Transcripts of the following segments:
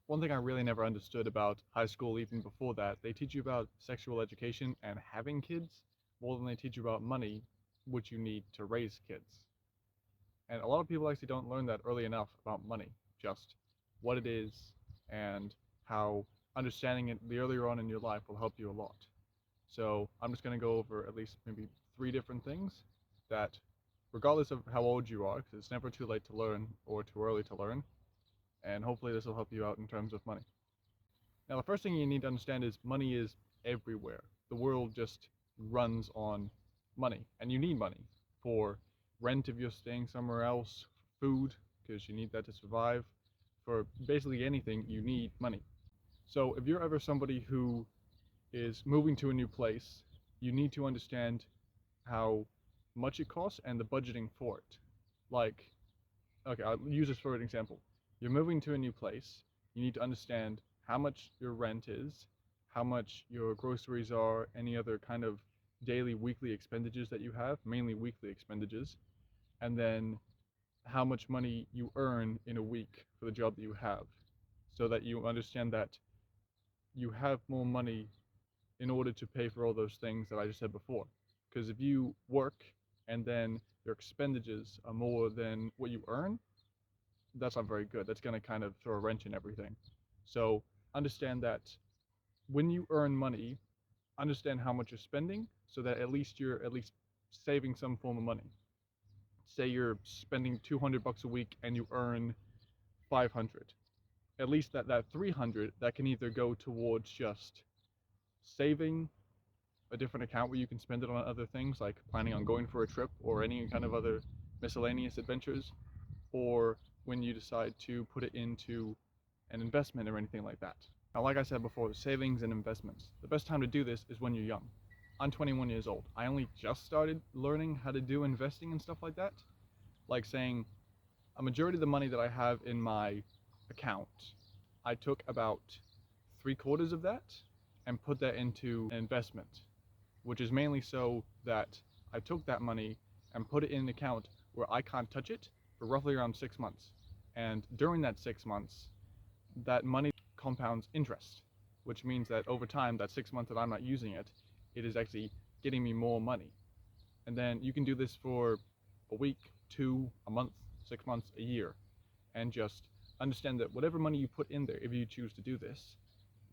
One thing I really never understood about high school, even before that, they teach you about sexual education and having kids more than they teach you about money, which you need to raise kids. And a lot of people actually don't learn that early enough about money, just what it is and how understanding it the earlier on in your life will help you a lot. So I'm just going to go over at least maybe three different things that, regardless of how old you are, because it's never too late to learn or too early to learn, and hopefully this will help you out in terms of money. Now, the first thing you need to understand is money is everywhere. The world just runs on money, and you need money for rent if you're staying somewhere else, food, because you need that to survive. For basically anything, you need money. So, if you're ever somebody who is moving to a new place, you need to understand how much it costs and the budgeting for it. Like, okay, I'll use this for an example. You're moving to a new place. You need to understand how much your rent is, how much your groceries are, any other kind of daily, weekly expenditures that you have, mainly weekly expenditures, and then how much money you earn in a week for the job that you have, so that you understand that you have more money in order to pay for all those things that I just said before. Because if you work and then your expenditures are more than what you earn, that's not very good. That's going to kind of throw a wrench in everything. So understand that when you earn money, understand how much you're spending so that at least you're at least saving some form of money. Say you're spending 200 bucks a week and you earn 500. At least that 300 that can either go towards just saving a different account where you can spend it on other things like planning on going for a trip or any kind of other miscellaneous adventures, or when you decide to put it into an investment or anything like that. Now, like I said before, savings and investments. The best time to do this is when you're young. I'm 21 years old. I only just started learning how to do investing and stuff like that. Like saying a majority of the money that I have in my account, I took about 3/4 of that and put that into an investment, which is mainly so that I took that money and put it in an account where I can't touch it for roughly around 6 months. And during that 6 months, that money compounds interest, which means that over time, that 6 months that I'm not using it, it is actually getting me more money. And then you can do this for a week, two, a month, 6 months, a year, and just understand that whatever money you put in there, if you choose to do this,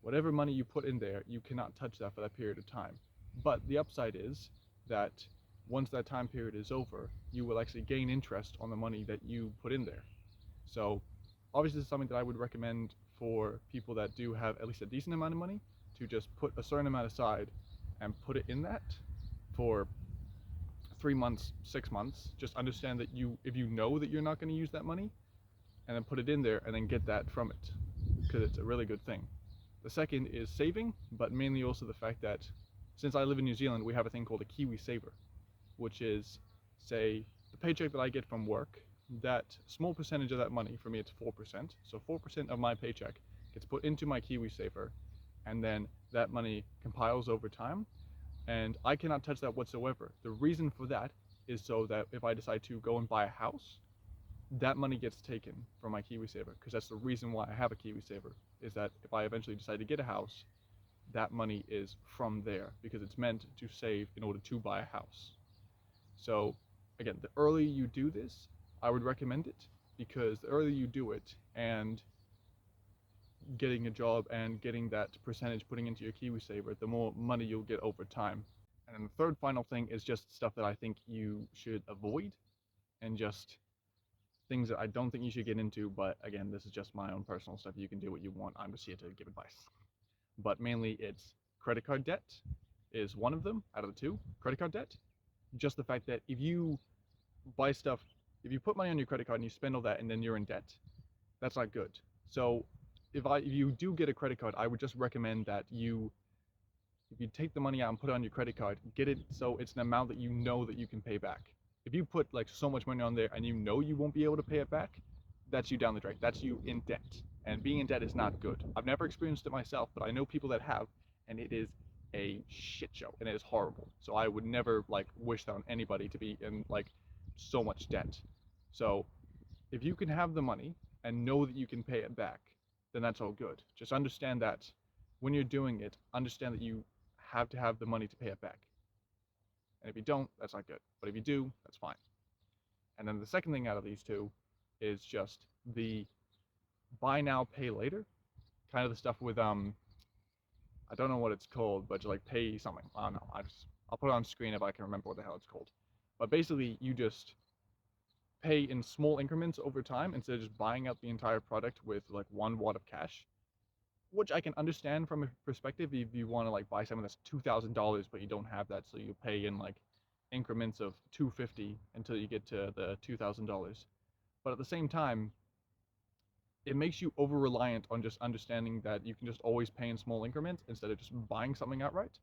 whatever money you put in there, you cannot touch that for that period of time. But the upside is that once that time period is over, you will actually gain interest on the money that you put in there. So obviously, this is something that I would recommend for people that do have at least a decent amount of money to just put a certain amount aside and put it in that for 3 months, 6 months. Just understand that if you know that you're not going to use that money, and then put it in there and then get that from it, because it's a really good thing. The second is saving, but mainly also the fact that since I live in New Zealand, we have a thing called a Kiwi Saver, which is, say, the paycheck that I get from work, that small percentage of that money, for me it's 4%, so 4% of my paycheck gets put into my Kiwi Saver, and then that money compiles over time, and I cannot touch that whatsoever. The reason for that is so that if I decide to go and buy a house, that money gets taken from my Kiwi Saver, because that's the reason why I have a Kiwi Saver, is that if I eventually decide to get a house, that money is from there, because it's meant to save in order to buy a house. So again, the earlier you do this, I would recommend it, because the earlier you do it and getting a job and getting that percentage putting into your Kiwi Saver, the more money you'll get over time. And then the third final thing is just stuff that I think you should avoid, and just things that I don't think you should get into, but again, this is just my own personal stuff. You can do what you want. I'm just here to give advice. But mainly it's credit card debt is one of them out of the two. Credit card debt, just the fact that if you buy stuff, if you put money on your credit card and you spend all that and then you're in debt, that's not good. So if you do get a credit card, I would just recommend that if you take the money out and put it on your credit card, get it so it's an amount that you know that you can pay back. If you put like so much money on there and you know you won't be able to pay it back, that's you down the drain. That's you in debt. And being in debt is not good. I've never experienced it myself, but I know people that have, and it is a shit show and it is horrible. So I would never like wish that on anybody to be in like so much debt. So if you can have the money and know that you can pay it back, then that's all good. Just understand that when you're doing it, understand that you have to have the money to pay it back. And if you don't, that's not good. But if you do, that's fine. And then the second thing out of these two is just the buy now, pay later. Kind of the stuff with I don't know what it's called, but you like pay something. I don't know. I'll put it on screen if I can remember what the hell it's called. But basically you just pay in small increments over time instead of just buying out the entire product with like 1 wad of cash, which I can understand from a perspective if you want to like buy something that's $2,000 but you don't have that, so you pay in like increments of 250 until you get to the $2,000. But at the same time, it makes you over reliant on just understanding that you can just always pay in small increments instead of just buying something outright.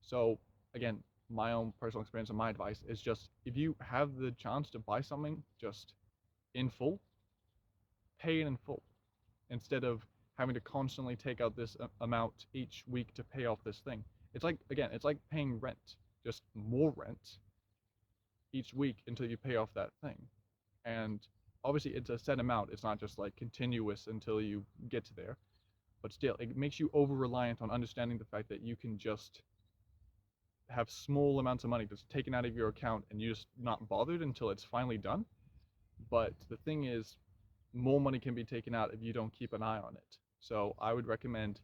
So again, my own personal experience and my advice is just if you have the chance to buy something just in full, pay it in full instead of having to constantly take out this amount each week to pay off this thing. It's like, again, it's like paying rent, just more rent each week until you pay off that thing. And obviously it's a set amount. It's not just like continuous until you get to there. But still, it makes you over reliant on understanding the fact that you can just have small amounts of money just taken out of your account and you're just not bothered until it's finally done. But the thing is, more money can be taken out if you don't keep an eye on it. So I would recommend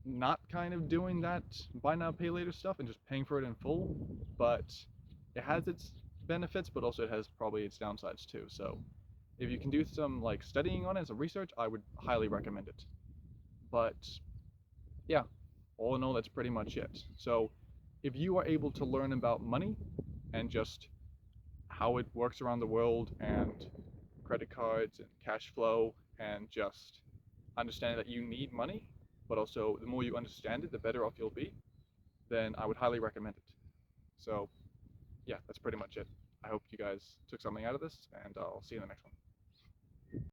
not kind of doing that buy now pay later stuff and just paying for it in full, but it has its benefits, but also it has probably its downsides too. So if you can do some like studying on it, some research, I would highly recommend it. But yeah, all in all, that's pretty much it. So if you are able to learn about money and just how it works around the world and credit cards and cash flow and just understanding that you need money, but also the more you understand it, the better off you'll be, then I would highly recommend it. So yeah, that's pretty much it. I hope you guys took something out of this, and I'll see you in the next one.